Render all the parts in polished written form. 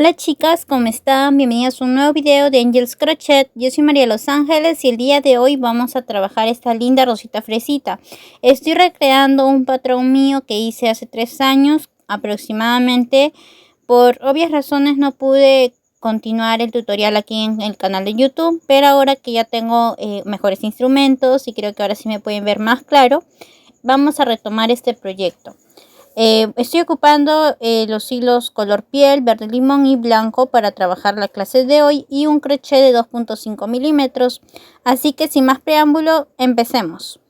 Hola chicas, ¿cómo están? Bienvenidas a un nuevo video de Angels Crochet. Yo soy María Los Ángeles y el día de hoy vamos a trabajar esta linda rosita fresita. Estoy recreando un patrón mío que hice hace 3 años aproximadamente. Por obvias razones no pude continuar el tutorial aquí en el canal de YouTube, pero ahora que ya tengo mejores instrumentos y creo que ahora sí me pueden ver más claro, vamos a retomar este proyecto. Estoy ocupando los hilos color piel, verde limón y blanco para trabajar la clase de hoy y un crochet de 2.5 milímetros. Así que sin más preámbulo, empecemos.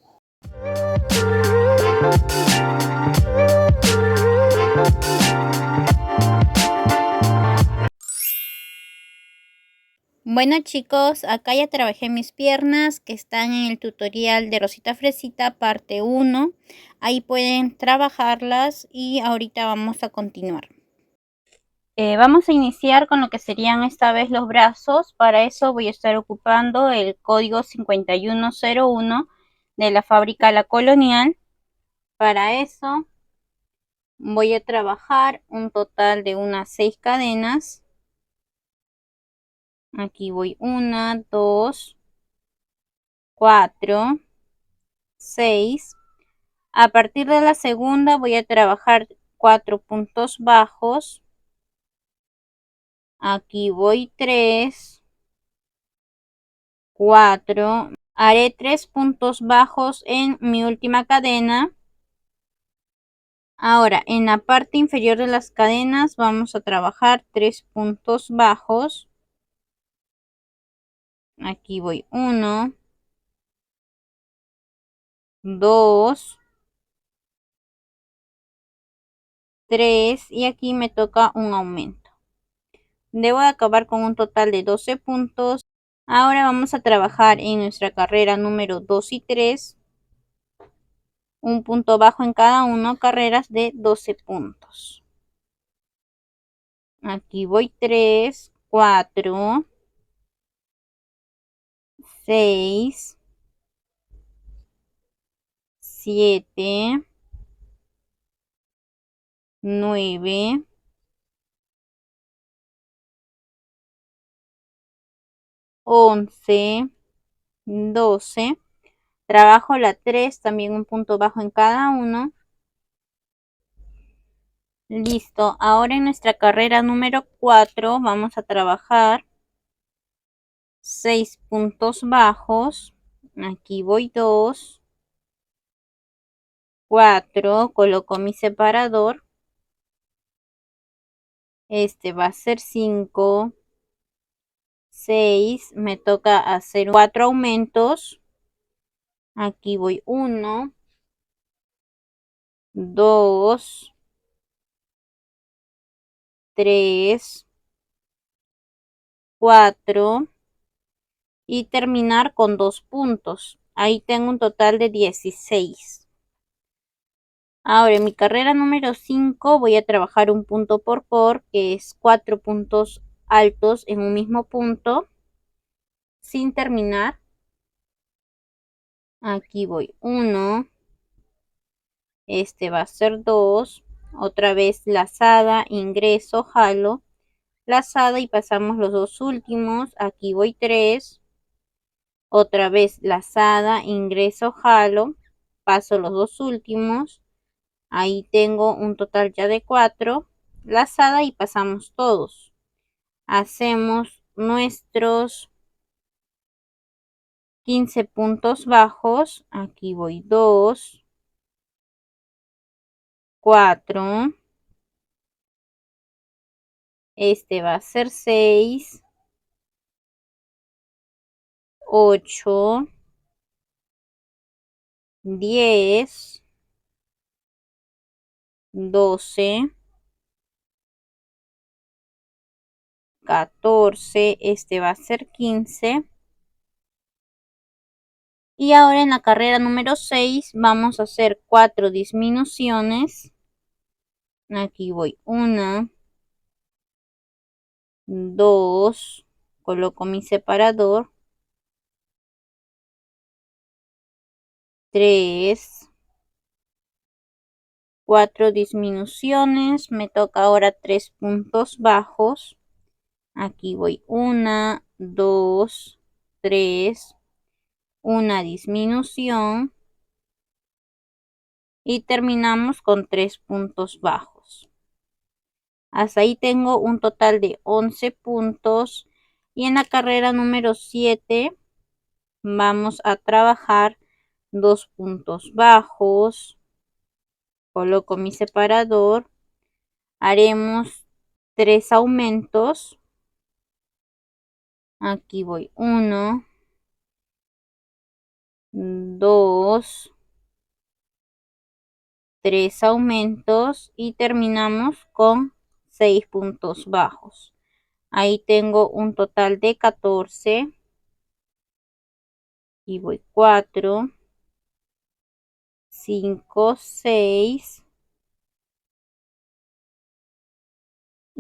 Bueno chicos, acá ya trabajé mis piernas que están en el tutorial de Rosita Fresita parte 1. Ahí pueden trabajarlas y ahorita vamos a continuar. Vamos a iniciar con lo que serían esta vez los brazos. Para eso voy a estar ocupando el código 5101 de la fábrica La Colonial. Para eso voy a trabajar un total de unas 6 cadenas. Aquí voy 1, 2, 4, 6. A partir de la segunda voy a trabajar 4 puntos bajos. Aquí voy 3, 4. Haré 3 puntos bajos en mi última cadena. Ahora en la parte inferior de las cadenas vamos a trabajar 3 puntos bajos. Aquí voy 1, 2, 3 y aquí me toca un aumento. Debo de acabar con un total de 12 puntos. Ahora vamos a trabajar en nuestra carrera número 2 y 3. Un punto bajo en cada uno, carreras de 12 puntos. Aquí voy 3, 4, 6, 7, 9, 11, 12. Trabajo la 3, también un punto bajo en cada uno. Listo, ahora en nuestra carrera número 4 vamos a trabajar 6 puntos bajos. Aquí voy 2, 4, coloco mi separador. Este va a ser 5, 6, me toca hacer 4 aumentos. Aquí voy 1, 2, 3, 4 y terminar con 2 puntos. Ahí tengo un total de 16. Ahora en mi carrera número 5 voy a trabajar un punto por que es 4 puntos altos en un mismo punto sin terminar. Aquí voy 1, este va a ser 2, otra vez lazada, ingreso, jalo, lazada y pasamos los dos últimos. Aquí voy 3, otra vez lazada, ingreso, jalo, paso los dos últimos. Ahí tengo un total ya de 4, lazada y pasamos todos. Hacemos nuestros 15 puntos bajos. Aquí voy 2, 4, este va a ser 6, 8, 10, 12, 14, este va a ser 15. Y ahora en la carrera número 6 vamos a hacer 4 disminuciones. Aquí voy 1, 2, coloco mi separador, 3, 4 disminuciones, me toca ahora 3 puntos bajos. Aquí voy 1, 2, 3, una disminución y terminamos con 3 puntos bajos. Hasta ahí tengo un total de 11 puntos y en la carrera número 7 vamos a trabajar 2 puntos bajos. Coloco mi separador, haremos 3 aumentos. Aquí voy 1, 2, 3 aumentos y terminamos con 6 puntos bajos. Ahí tengo un total de 14 y voy 4, 5, 6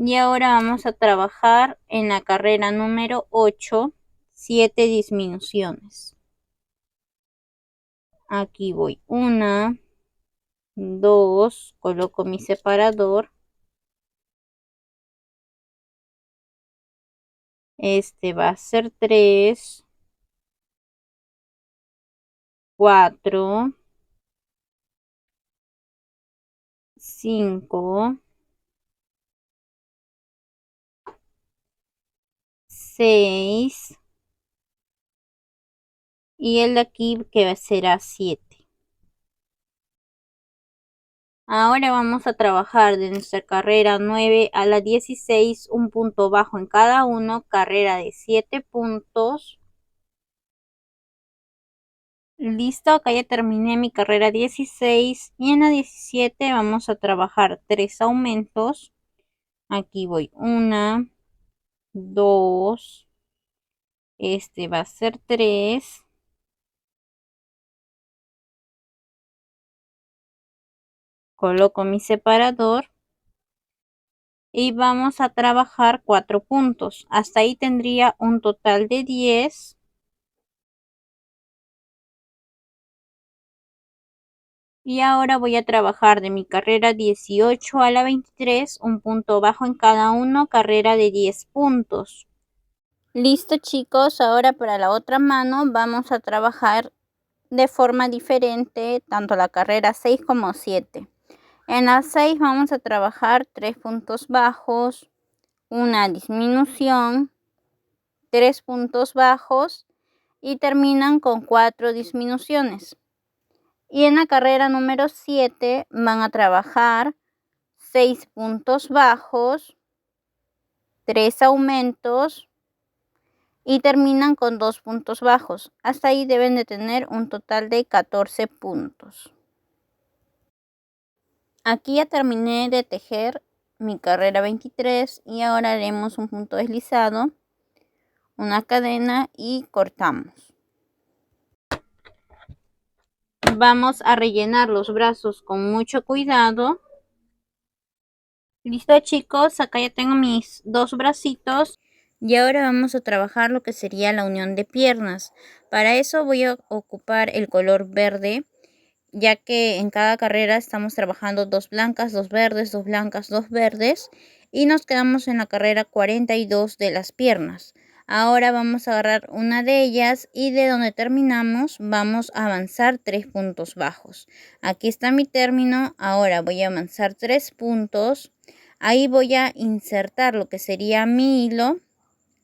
y ahora vamos a trabajar en la carrera número 8, 7 disminuciones. Aquí voy 1, 2, coloco mi separador. Este va a ser 3, 4, 5, 6 y el de aquí que será 7. Ahora vamos a trabajar de nuestra carrera 9 a la 16, un punto bajo en cada uno, carrera de 7 puntos. Listo, acá ya terminé mi carrera 16 y en la 17 vamos a trabajar 3 aumentos. Aquí voy 1, 2, este va a ser 3, coloco mi separador y vamos a trabajar 4 puntos. Hasta ahí tendría un total de 10. Y ahora voy a trabajar de mi carrera 18 a la 23, un punto bajo en cada uno, carrera de 10 puntos. Listo chicos, ahora para la otra mano vamos a trabajar de forma diferente tanto la carrera 6 como 7. En la 6 vamos a trabajar 3 puntos bajos, una disminución, 3 puntos bajos y terminan con 4 disminuciones. Y en la carrera número 7 van a trabajar 6 puntos bajos, 3 aumentos y terminan con 2 puntos bajos. Hasta ahí deben de tener un total de 14 puntos. Aquí ya terminé de tejer mi carrera 23 y ahora haremos un punto deslizado, una cadena y cortamos. Vamos a rellenar los brazos con mucho cuidado. Listo chicos, acá ya tengo mis 2 bracitos y ahora vamos a trabajar lo que sería la unión de piernas. Para eso voy a ocupar el color verde, ya que en cada carrera estamos trabajando 2 blancas, 2 verdes, 2 blancas, 2 verdes y nos quedamos en la carrera 42 de las piernas. Ahora vamos a agarrar una de ellas y de donde terminamos vamos a avanzar 3 puntos bajos. Aquí está mi término, ahora voy a avanzar 3 puntos. Ahí voy a insertar lo que sería mi hilo,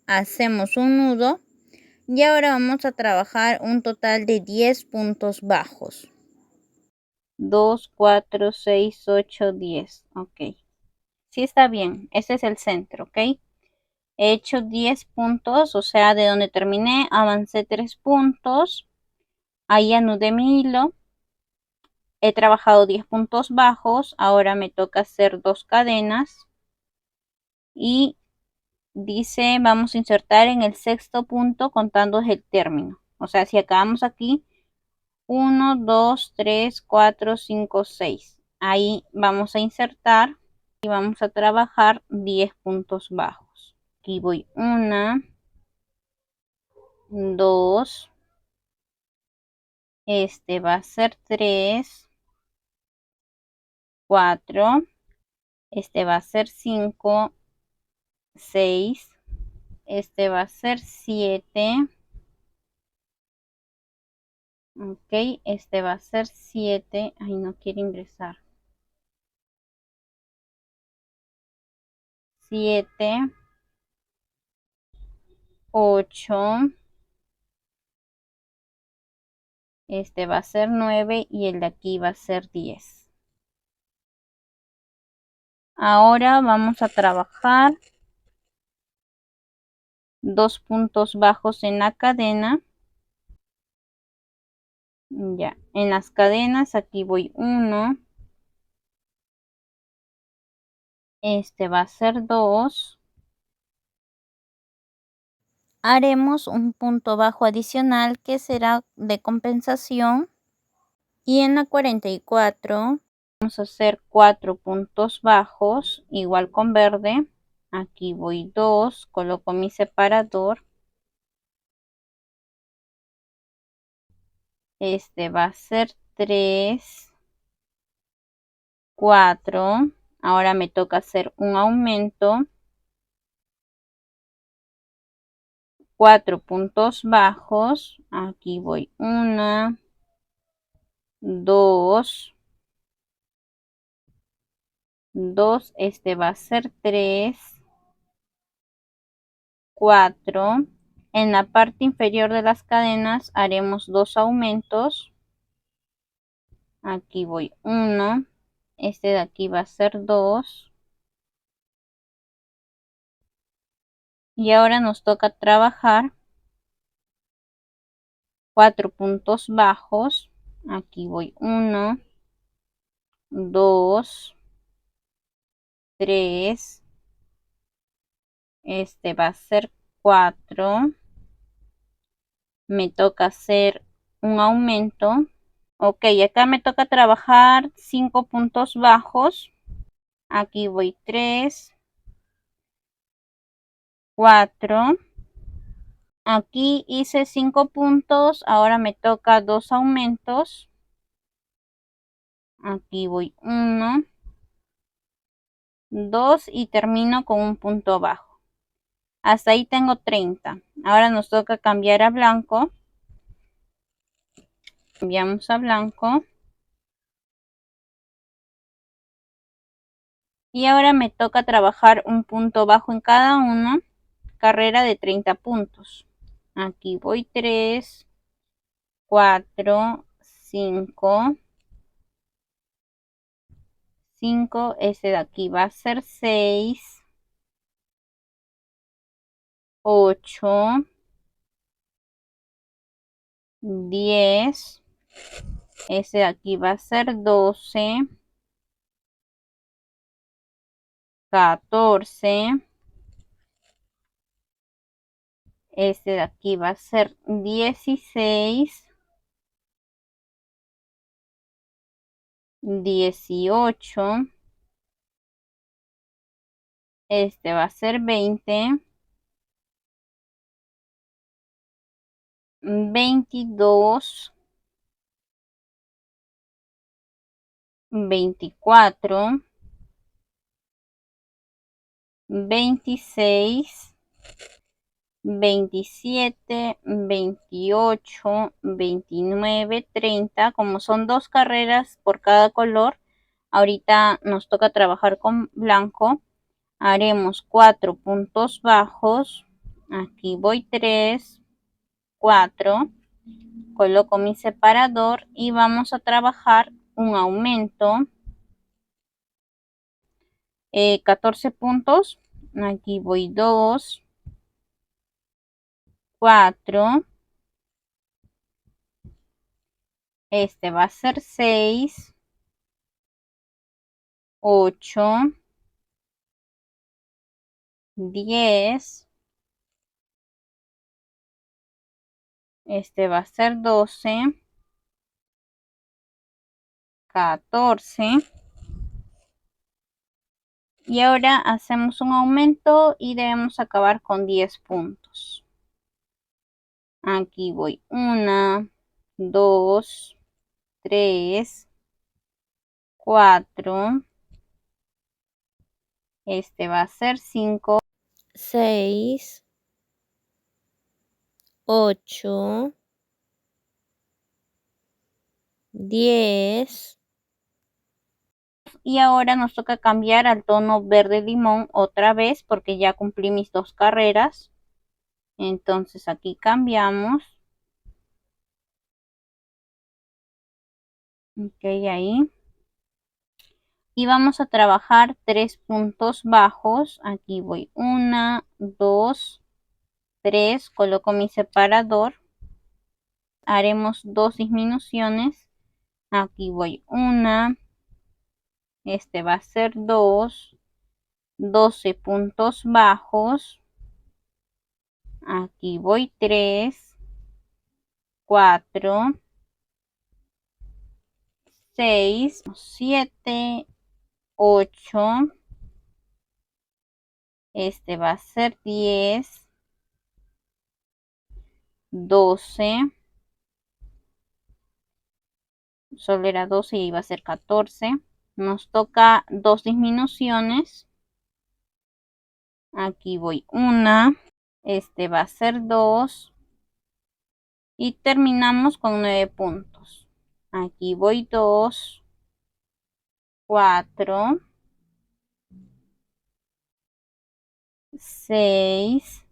hacemos un nudo y ahora vamos a trabajar un total de 10 puntos bajos. 2, 4, 6, 8, 10. Ok. Sí está bien. Ese es el centro, ¿ok? He hecho 10 puntos, o sea, de donde terminé, avancé 3 puntos. Ahí anudé mi hilo. He trabajado 10 puntos bajos. Ahora me toca hacer 2 cadenas. Y dice, vamos a insertar en el sexto punto contando el término. O sea, si acabamos aquí, 1, 2, 3, 4, 5, 6. Ahí vamos a insertar y vamos a trabajar 10 puntos bajos. Aquí voy 1, 2, este va a ser 3, 4, este va a ser 5, 6, Este va a ser 7. Ok, este va a ser 7. Ay, no quiere ingresar. 7, 8. Este va a ser 9 y el de aquí va a ser 10. Ahora vamos a trabajar 2 puntos bajos en la cadena. Ya, en las cadenas aquí voy 1. Este va a ser 2. Haremos un punto bajo adicional que será de compensación. Y en la 44 vamos a hacer 4 puntos bajos, igual con verde. Aquí voy 2, coloco mi separador. Este va a ser 3, 4. Ahora me toca hacer un aumento. 4 puntos bajos. Aquí voy 1, 2, 2. Este va a ser 3, 4. En la parte inferior de las cadenas haremos 2 aumentos. Aquí voy 1. Este de aquí va a ser 2. Y ahora nos toca trabajar 4 puntos bajos. Aquí voy 1, 2, 3. Este va a ser 4. Me toca hacer un aumento. Ok, acá me toca trabajar 5 puntos bajos. Aquí voy 3, 4. Aquí hice 5 puntos. Ahora me toca 2 aumentos. Aquí voy 1, 2 y termino con un punto bajo. Hasta ahí tengo 30. Ahora nos toca cambiar a blanco. Cambiamos a blanco. Y ahora me toca trabajar un punto bajo en cada uno. Carrera de 30 puntos. Aquí voy 3, 4, 5. 5. Este de aquí va a ser 6, 8, 10. Este de aquí va a ser 12, 14. Este de aquí va a ser 16, 18. Este va a ser 20, 22, 24, 26, 27, 28, 29, 30. Como son 2 carreras por cada color, ahorita nos toca trabajar con blanco. Haremos 4 puntos bajos. Aquí voy 3, 4. Coloco mi separador y vamos a trabajar un aumento. 14 puntos. Aquí voy 2, 4. Este va a ser 6, 8, 10. Este va a ser 12, 14. Y ahora hacemos un aumento y debemos acabar con 10 puntos. Aquí voy 1, 2, 3, 4. Este va a ser 5, 6, 8, 10. Y ahora nos toca cambiar al tono verde limón otra vez porque ya cumplí mis 2 carreras. Entonces aquí cambiamos. Ok, ahí. Y vamos a trabajar 3 puntos bajos. Aquí voy 1, 2, 3. Coloco mi separador. Haremos 2 disminuciones. Aquí voy 1. Este va a ser 2. 12 puntos bajos. Aquí voy 3, 4, 6, 7, 8. Este va a ser 10, 12. Solo era 12 y iba a ser 14. Nos toca 2 disminuciones. Aquí voy 1. Este va a ser 2. Y terminamos con 9 puntos. Aquí voy 2, 4, 6,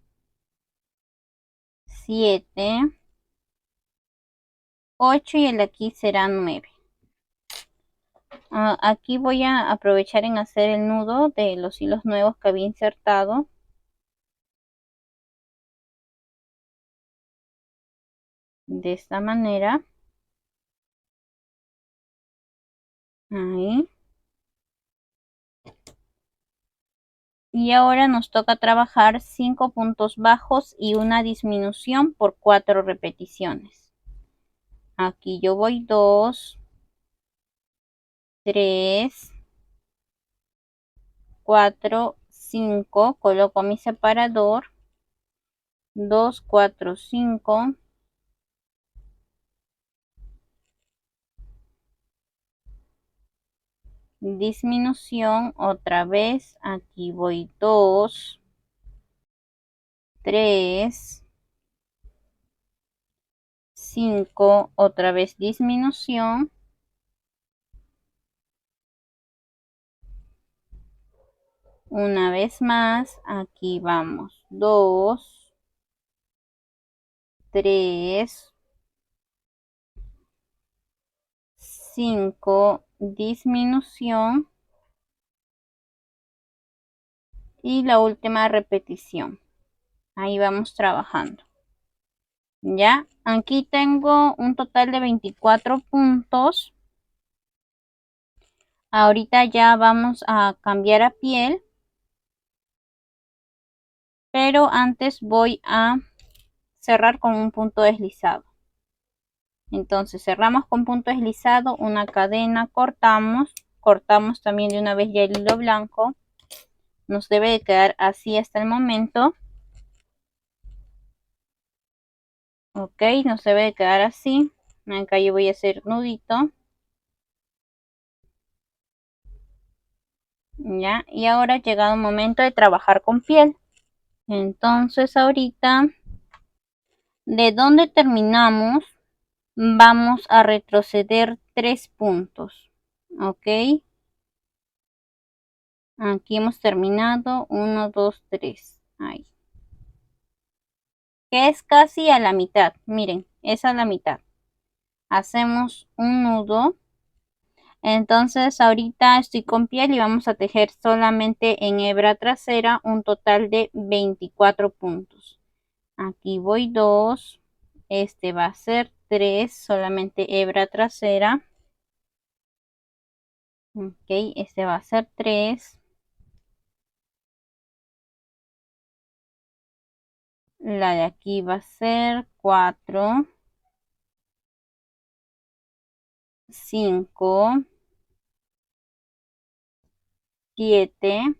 7, 8 y el de aquí será 9. Aquí voy a aprovechar en hacer el nudo de los hilos nuevos que había insertado. De esta manera. Ahí. Y ahora nos toca trabajar 5 puntos bajos y una disminución por 4 repeticiones. Aquí yo voy 2, 3, 4, 5. Coloco mi separador. 2, 4, 5. Disminución otra vez. Aquí voy 2, 3, 5. Otra vez disminución. Una vez más. Aquí vamos 2, 3, 5, disminución y la última repetición. Ahí vamos trabajando. Ya, aquí tengo un total de 24 puntos. Ahorita ya vamos a cambiar a piel. Pero antes voy a cerrar con un punto deslizado. Entonces cerramos con punto deslizado, una cadena, cortamos también de una vez ya el hilo blanco. Nos debe de quedar así hasta el momento. Ok, nos debe de quedar así. Acá yo voy a hacer nudito. Ya, y ahora ha llegado el momento de trabajar con piel. Entonces ahorita, de donde terminamos, vamos a retroceder 3 puntos. Ok. Aquí hemos terminado. 1, 2, 3. Ahí. Que es casi a la mitad. Miren, es a la mitad. Hacemos un nudo. Entonces ahorita estoy con piel y vamos a tejer solamente en hebra trasera un total de 24 puntos. Aquí voy 2. Este va a ser 3. Solamente hebra trasera. Ok, este va a ser 3. La de aquí va a ser 4, 5, 7,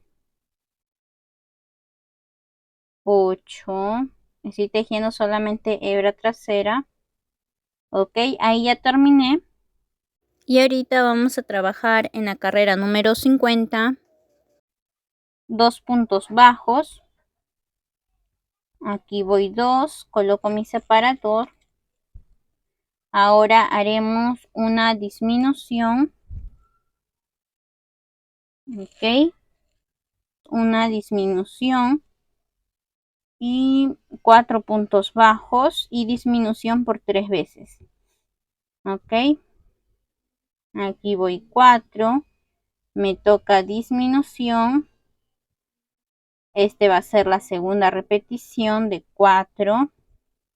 8. Estoy tejiendo solamente hebra trasera. Ok, ahí ya terminé. Y ahorita vamos a trabajar en la carrera número 50. 2 puntos bajos. Aquí voy 2, coloco mi separador. Ahora haremos una disminución. Ok, una disminución y 4 puntos bajos y disminución por 3 veces. Ok, aquí voy 4, me toca disminución. Este va a ser la segunda repetición de 4,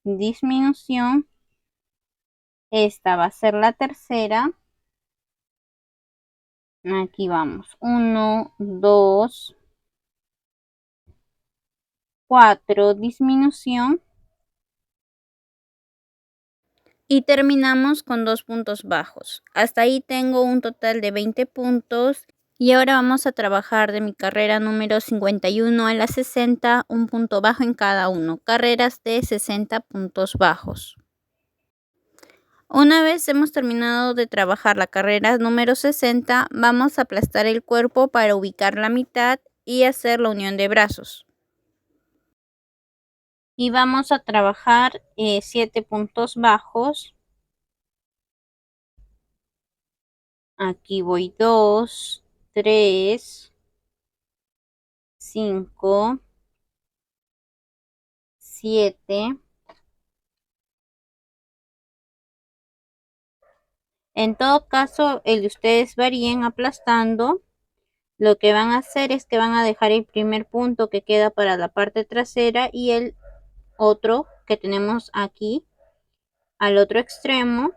disminución. Esta va a ser la tercera. Aquí vamos, 1, 2, 4, disminución. Y terminamos con 2 puntos bajos. Hasta ahí tengo un total de 20 puntos. Y ahora vamos a trabajar de mi carrera número 51 a la 60, un punto bajo en cada uno. Carreras de 60 puntos bajos. Una vez hemos terminado de trabajar la carrera número 60, vamos a aplastar el cuerpo para ubicar la mitad y hacer la unión de brazos. Y vamos a trabajar 7 puntos bajos. Aquí voy 2, 3, 5, 7. En todo caso, el de ustedes varíen aplastando. Lo que van a hacer es que van a dejar el primer punto que queda para la parte trasera y el otro que tenemos aquí al otro extremo.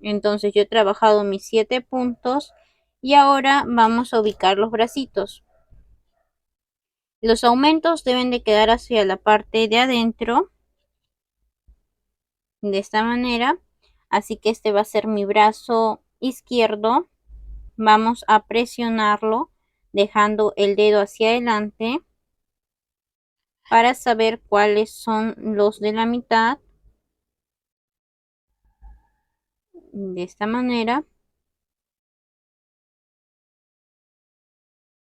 Entonces yo he trabajado mis 7 puntos y ahora vamos a ubicar los bracitos. Los aumentos deben de quedar hacia la parte de adentro, de esta manera. Así que este va a ser mi brazo izquierdo. Vamos a presionarlo dejando el dedo hacia adelante para saber cuáles son los de la mitad. De esta manera.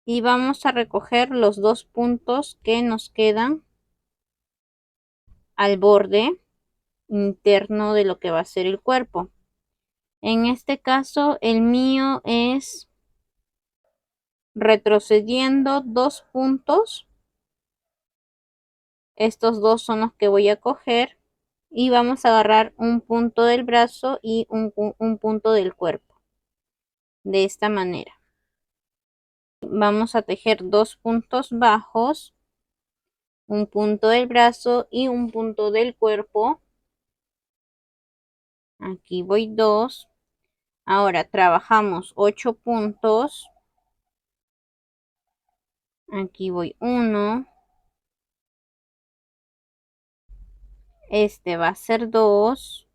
Y vamos a recoger los 2 puntos que nos quedan al borde interno de lo que va a ser el cuerpo. En este caso el mío es retrocediendo 2 puntos. Estos dos son los que voy a coger y vamos a agarrar un punto del brazo y un punto del cuerpo. De esta manera. Vamos a tejer 2 puntos bajos, un punto del brazo y un punto del cuerpo. Aquí voy 2. Ahora trabajamos 8 puntos. Aquí voy 1. Este va a ser 2,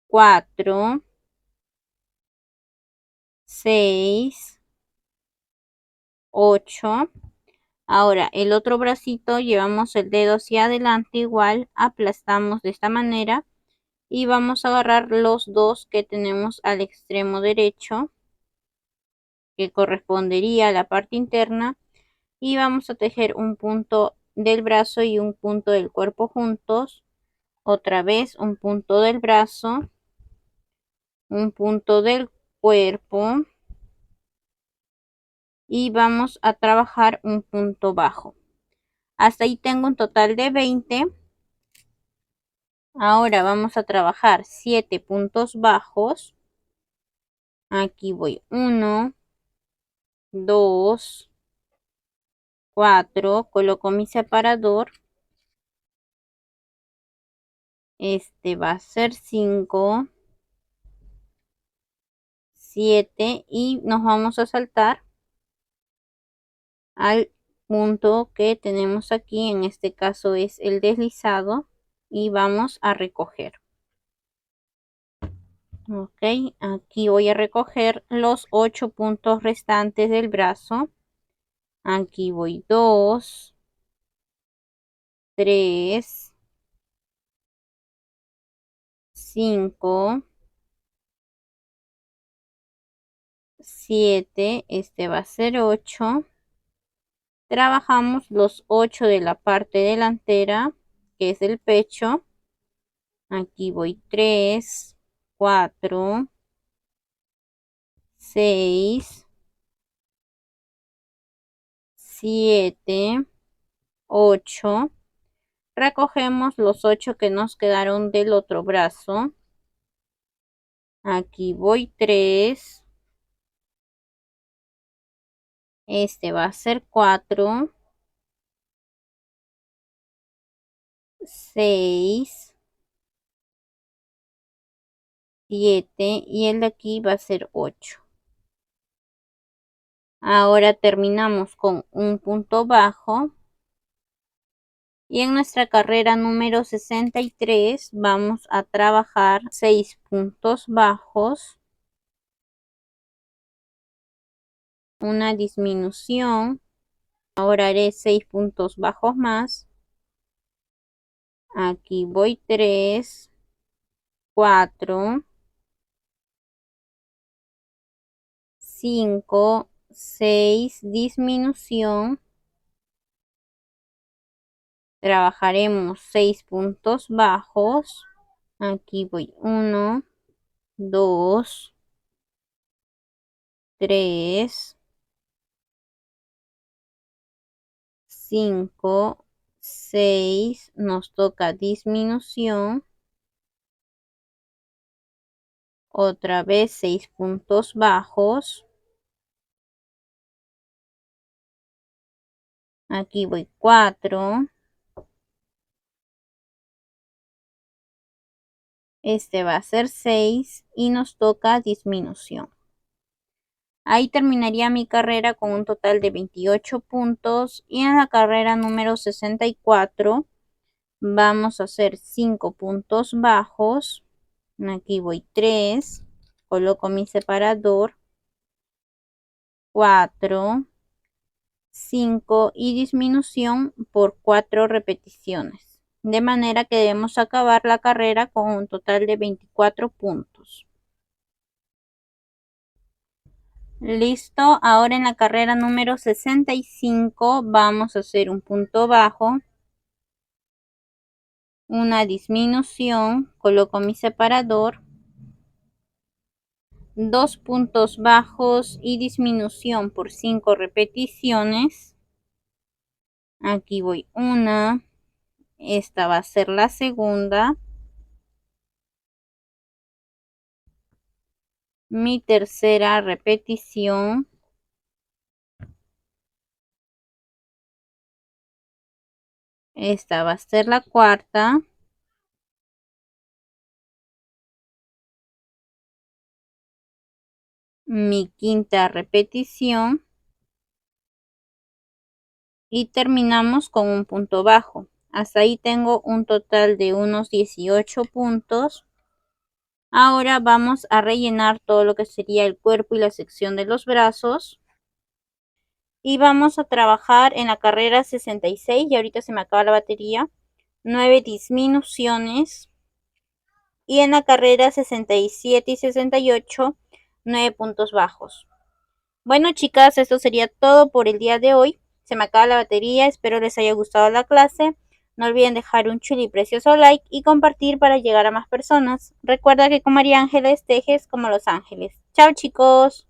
4, 6, 8. Ahora el otro bracito llevamos el dedo hacia adelante igual, aplastamos de esta manera y vamos a agarrar los dos que tenemos al extremo derecho, que correspondería a la parte interna, y vamos a tejer un punto del brazo y un punto del cuerpo juntos. Otra vez un punto del brazo, un punto del cuerpo y vamos a trabajar un punto bajo. Hasta ahí tengo un total de 20. Ahora vamos a trabajar 7 puntos bajos. Aquí voy 1, 2, 4, coloco mi separador. Este va a ser 5, 7 y nos vamos a saltar al punto que tenemos aquí. En este caso es el deslizado y vamos a recoger. Ok, aquí voy a recoger los 8 puntos restantes del brazo. Aquí voy 2, 3, 5, 7, este va a ser 8, Trabajamos los 8 de la parte delantera, que es el pecho. Aquí voy 3, 4, 6, 7, 8. Recogemos los 8 que nos quedaron del otro brazo. Aquí voy 3. Este va a ser 4, 6, 7 y el de aquí va a ser 8. Ahora terminamos con un punto bajo. Y en nuestra carrera número 63 vamos a trabajar 6 puntos bajos, una disminución. Ahora haré 6 puntos bajos más. Aquí voy 3, 4, 5, 6, disminución. Trabajaremos 6 puntos bajos. Aquí voy 1, 2, 3, 5, 6, nos toca disminución. Otra vez 6 puntos bajos. Aquí voy 4. Este va a ser 6 y nos toca disminución. Ahí terminaría mi carrera con un total de 28 puntos. Y en la carrera número 64 vamos a hacer 5 puntos bajos. Aquí voy 3. Coloco mi separador. 4, 5 y disminución por 4 repeticiones. De manera que debemos acabar la carrera con un total de 24 puntos. Listo, ahora en la carrera número 65 vamos a hacer un punto bajo, una disminución, coloco mi separador, 2 puntos bajos y disminución por 5 repeticiones. Aquí voy una, esta va a ser la segunda. Mi tercera repetición. Esta va a ser la cuarta. Mi quinta repetición. Y terminamos con un punto bajo. Hasta ahí tengo un total de unos 18 puntos. Ahora vamos a rellenar todo lo que sería el cuerpo y la sección de los brazos. Y vamos a trabajar en la carrera 66 y ahorita se me acaba la batería. 9 disminuciones. Y en la carrera 67 y 68, 9 puntos bajos. Bueno, chicas, esto sería todo por el día de hoy. Se me acaba la batería, espero les haya gustado la clase. No olviden dejar un chulo y precioso like y compartir para llegar a más personas. Recuerda que con María Ángeles tejes como los ángeles. Chao, chicos.